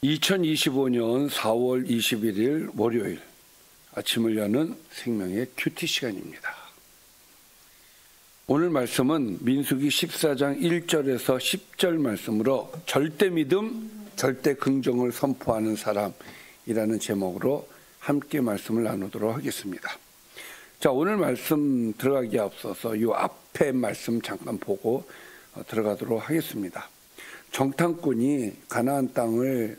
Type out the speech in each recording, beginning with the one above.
2025년 4월 21일 월요일 아침을 여는 생명의 큐티 시간입니다. 오늘 말씀은 민수기 14장 1절에서 10절 말씀으로 절대 믿음, 절대 긍정을 선포하는 사람이라는 제목으로 함께 말씀을 나누도록 하겠습니다. 자, 오늘 말씀 들어가기에 앞서서 이 앞에 말씀 잠깐 보고 들어가도록 하겠습니다. 정탐꾼이 가나안 땅을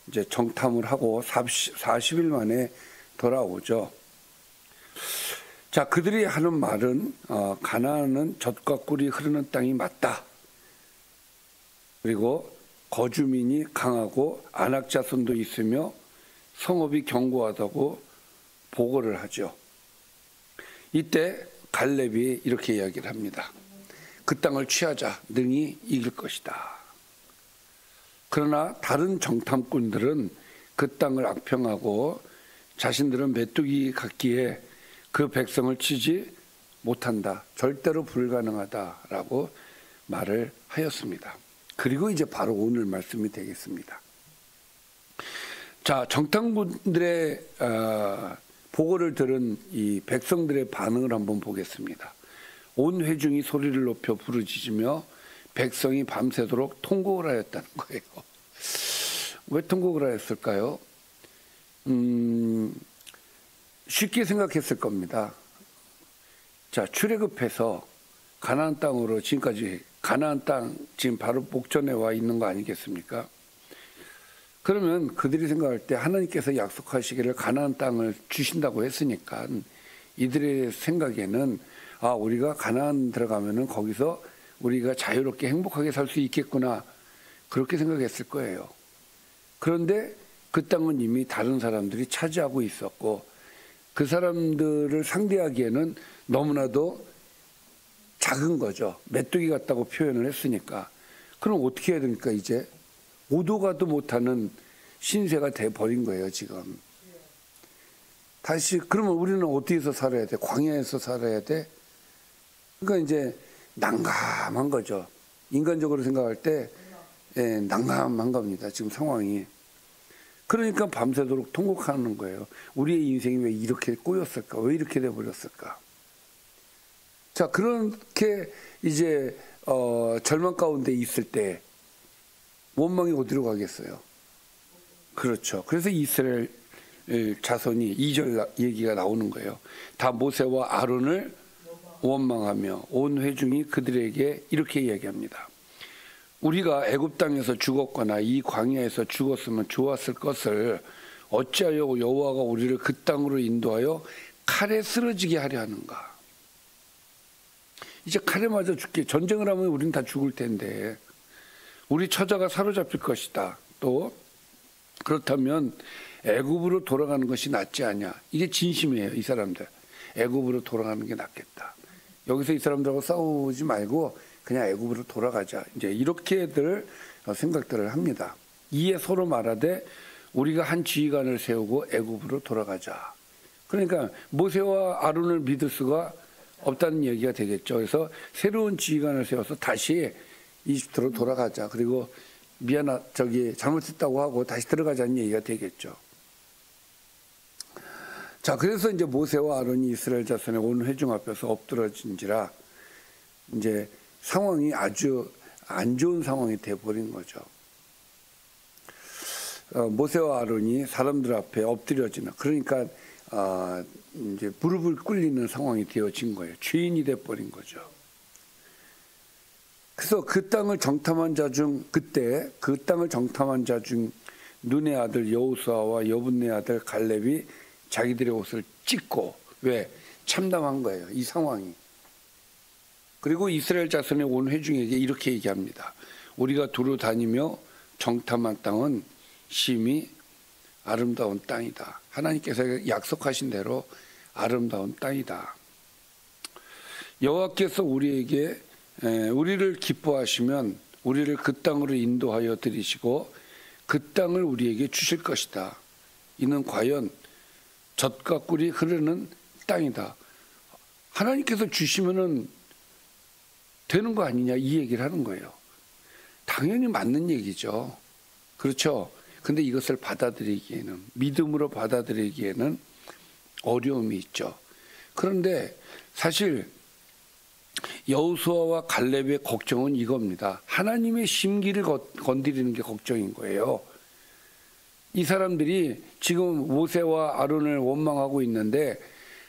이제 정탐을 하고 40일 만에 돌아오죠. 자, 그들이 하는 말은 가나안은 젖과 꿀이 흐르는 땅이 맞다. 그리고 거주민이 강하고 안악 자손도 있으며 성읍이 견고하다고 보고를 하죠. 이때 갈렙이 이렇게 이야기를 합니다. 그 땅을 취하자, 능히 이길 것이다. 그러나 다른 정탐꾼들은 그 땅을 악평하고 자신들은 메뚜기 같기에 그 백성을 치지 못한다. 절대로 불가능하다라고 말을 하였습니다. 그리고 이제 바로 오늘 말씀이 되겠습니다. 자, 정탐꾼들의 보고를 들은 이 백성들의 반응을 한번 보겠습니다. 온 회중이 소리를 높여 부르짖으며 백성이 밤새도록 통곡을 하였다는 거예요. 왜 통곡을 하였을까요? 쉽게 생각했을 겁니다. 자, 출애굽해서 가나안 땅으로 지금까지 가나안 땅 지금 바로 목전에 와 있는 거 아니겠습니까? 그러면 그들이 생각할 때 하나님께서 약속하시기를 가나안 땅을 주신다고 했으니까 이들의 생각에는 우리가 가나안 들어가면은 거기서 우리가 자유롭게 행복하게 살 수 있겠구나, 그렇게 생각했을 거예요. 그런데 그 땅은 이미 다른 사람들이 차지하고 있었고 그 사람들을 상대하기에는 너무나도 작은 거죠. 메뚜기 같다고 표현을 했으니까. 그럼 어떻게 해야 됩니까? 이제 오도 가도 못하는 신세가 돼버린 거예요, 지금. 다시 그러면 우리는 어디에서 살아야 돼? 광야에서 살아야 돼? 그러니까 이제 난감한 거죠. 인간적으로 생각할 때 난감한 겁니다, 지금 상황이. 그러니까 밤새도록 통곡하는 거예요. 우리의 인생이 왜 이렇게 꼬였을까? 왜 이렇게 돼버렸을까? 자, 그렇게 이제 절망 가운데 있을 때 원망이 어디로 가겠어요? 그렇죠. 그래서 이스라엘 자손이 2절 얘기가 나오는 거예요. 다 모세와 아론을 원망하며 온 회중이 그들에게 이렇게 이야기합니다. 우리가 애굽 땅에서 죽었거나 이 광야에서 죽었으면 좋았을 것을 어찌하여 여호와가 우리를 그 땅으로 인도하여 칼에 쓰러지게 하려 하는가? 이제 칼에 맞아 죽게, 전쟁을 하면 우리는 다 죽을 텐데 우리 처자가 사로잡힐 것이다. 또 그렇다면 애굽으로 돌아가는 것이 낫지 않냐? 이게 진심이에요, 이 사람들. 애굽으로 돌아가는 게 낫겠다. 여기서 이 사람들하고 싸우지 말고 그냥 애굽으로 돌아가자. 이제 이렇게들 생각들을 합니다. 이에 서로 말하되 우리가 한 지휘관을 세우고 애굽으로 돌아가자. 그러니까 모세와 아론을 믿을 수가 없다는 얘기가 되겠죠. 그래서 새로운 지휘관을 세워서 다시 이집트로 돌아가자. 그리고 잘못했다고 하고 다시 들어가자는 얘기가 되겠죠. 자, 그래서 이제 모세와 아론이 이스라엘 자손의 온 회중 앞에서 엎드러진지라 이제 상황이 아주 안 좋은 상황이 돼버린 거죠. 모세와 아론이 사람들 앞에 엎드려지는, 그러니까 이제 무릎을 꿇리는 상황이 되어진 거예요. 죄인이 돼버린 거죠. 그래서 그 땅을 정탐한 자 중, 그때 그 땅을 정탐한 자 중 눈의 아들 여호수아와 여분네 아들 갈렙이 자기들의 옷을 찢고, 왜? 참담한 거예요, 이 상황이. 그리고 이스라엘 자손의 온 회중에게 이렇게 얘기합니다. 우리가 두루 다니며 정탐한 땅은 심히 아름다운 땅이다. 하나님께서 약속하신 대로 아름다운 땅이다. 여호와께서 우리에게 우리를 기뻐하시면 우리를 그 땅으로 인도하여 들이시고 그 땅을 우리에게 주실 것이다. 이는 과연 젖과 꿀이 흐르는 땅이다. 하나님께서 주시면은 되는 거 아니냐, 이 얘기를 하는 거예요. 당연히 맞는 얘기죠. 그렇죠? 근데 이것을 받아들이기에는, 믿음으로 받아들이기에는 어려움이 있죠. 그런데 사실 여호수아와 갈렙의 걱정은 이겁니다. 하나님의 심기를 건드리는 게 걱정인 거예요. 이 사람들이 지금 모세와 아론을 원망하고 있는데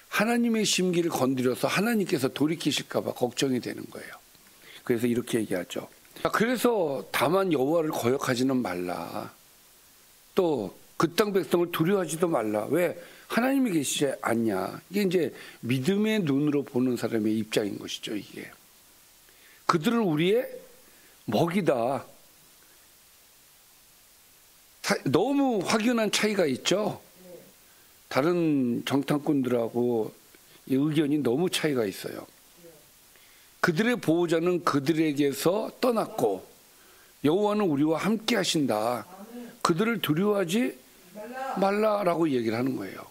하나님의 심기를 건드려서 하나님께서 돌이키실까 봐 걱정이 되는 거예요. 그래서 이렇게 얘기하죠. 그래서 다만 여호와를 거역하지는 말라. 또 그 땅 백성을 두려워하지도 말라. 왜? 하나님이 계시지 않냐. 이게 이제 믿음의 눈으로 보는 사람의 입장인 것이죠. 이게 그들은 우리의 먹이다. 너무 확연한 차이가 있죠. 다른 정탐꾼들하고 의견이 너무 차이가 있어요. 그들의 보호자는 그들에게서 떠났고 여호와는 우리와 함께 하신다. 그들을 두려워하지 말라라고 얘기를 하는 거예요.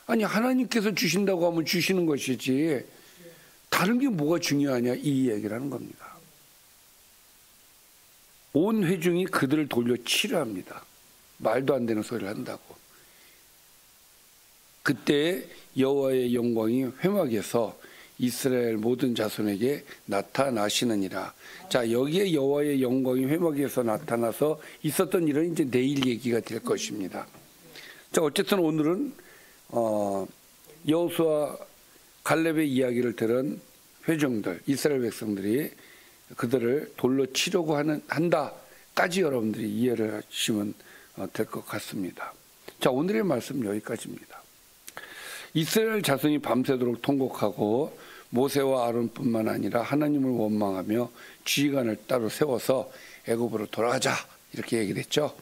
아니 하나님께서 주신다고 하면 주시는 것이지 다른 게 뭐가 중요하냐 이 얘기를 하는 겁니다. 온 회중이 그들을 돌려 치료합니다. 말도 안 되는 소리를 한다고. 그때 여호와의 영광이 회막에서 이스라엘 모든 자손에게 나타나시느니라. 자, 여기에 여호와의 영광이 회막에서 나타나서 있었던 일은 이제 내일 얘기가 될 것입니다. 자, 어쨌든 오늘은 여호수아 갈렙의 이야기를 들은 회중들, 이스라엘 백성들이 그들을 돌로 치려고 한다까지 여러분들이 이해를 하시면 될 것 같습니다. 자, 오늘의 말씀 여기까지입니다. 이스라엘 자손이 밤새도록 통곡하고 모세와 아론뿐만 아니라 하나님을 원망하며 지휘관을 따로 세워서 애굽으로 돌아가자 이렇게 얘기를 했죠.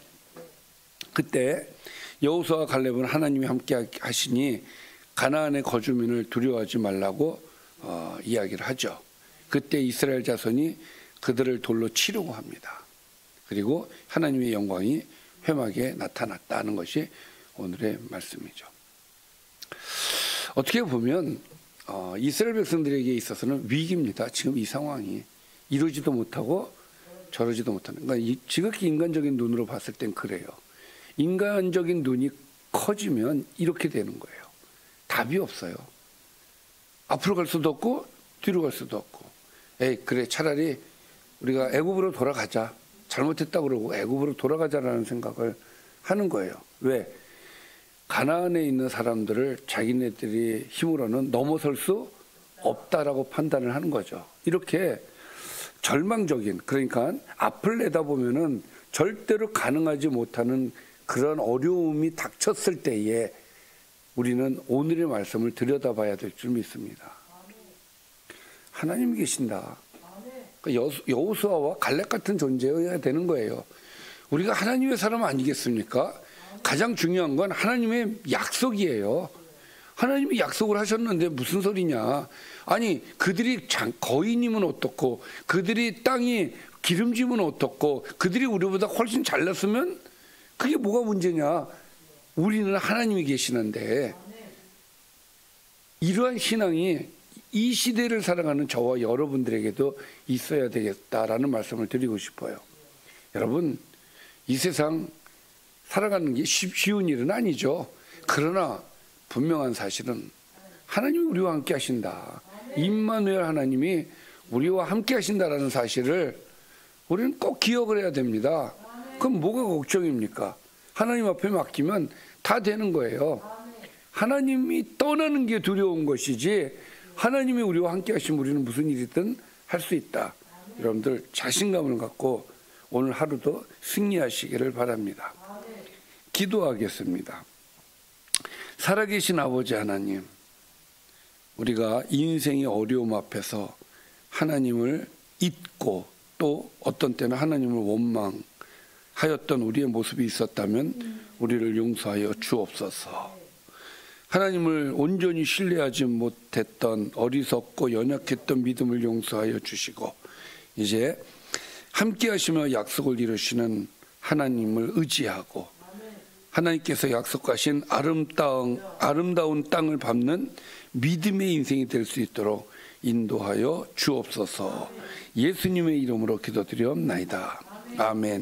그때 여호수아와 갈렙은 하나님이 함께 하시니 가나안의 거주민을 두려워하지 말라고 이야기를 하죠. 그때 이스라엘 자손이 그들을 돌로 치려고 합니다. 그리고 하나님의 영광이 회막에 나타났다는 것이 오늘의 말씀이죠. 어떻게 보면 이스라엘 백성들에게 있어서는 위기입니다. 지금 이 상황이 이러지도 못하고 저러지도 못하는. 그러니까 지극히 인간적인 눈으로 봤을 땐 그래요. 인간적인 눈이 커지면 이렇게 되는 거예요. 답이 없어요. 앞으로 갈 수도 없고 뒤로 갈 수도 없고. 에이 그래 차라리 우리가 애굽으로 돌아가자. 잘못했다 그러고 애굽으로 돌아가자라는 생각을 하는 거예요. 왜? 가나안에 있는 사람들을 자기네들이 힘으로는 넘어설 수 없다라고 판단을 하는 거죠. 이렇게 절망적인, 그러니까 앞을 내다보면은 절대로 가능하지 못하는 그런 어려움이 닥쳤을 때에 우리는 오늘의 말씀을 들여다봐야 될 줄 믿습니다. 하나님이 계신다. 그러니까 여호수아와 갈렙 같은 존재여야 되는 거예요. 우리가 하나님의 사람 아니겠습니까? 가장 중요한 건 하나님의 약속이에요. 하나님이 약속을 하셨는데 무슨 소리냐. 아니 그들이 거인이면 어떻고 그들이 땅이 기름지면 어떻고 그들이 우리보다 훨씬 잘났으면 그게 뭐가 문제냐. 우리는 하나님이 계시는데 이러한 신앙이 이 시대를 살아가는 저와 여러분들에게도 있어야 되겠다라는 말씀을 드리고 싶어요. 여러분 이 세상 살아가는 게 쉬운 일은 아니죠. 그러나 분명한 사실은 하나님이 우리와 함께 하신다. 임마누엘 하나님이 우리와 함께 하신다라는 사실을 우리는 꼭 기억을 해야 됩니다. 그럼 뭐가 걱정입니까? 하나님 앞에 맡기면 다 되는 거예요. 하나님이 떠나는 게 두려운 것이지 하나님이 우리와 함께 하시면 우리는 무슨 일이든 할 수 있다. 여러분들 자신감을 갖고 오늘 하루도 승리하시기를 바랍니다. 기도하겠습니다. 살아계신 아버지 하나님, 우리가 인생의 어려움 앞에서 하나님을 잊고 또 어떤 때는 하나님을 원망하였던 우리의 모습이 있었다면 우리를 용서하여 주옵소서. 하나님을 온전히 신뢰하지 못했던 어리석고 연약했던 믿음을 용서하여 주시고 이제 함께 하시며 약속을 이루시는 하나님을 의지하고 하나님께서 약속하신 아름다운 땅을 밟는 믿음의 인생이 될 수 있도록 인도하여 주옵소서. 예수님의 이름으로 기도드리옵나이다. 아멘.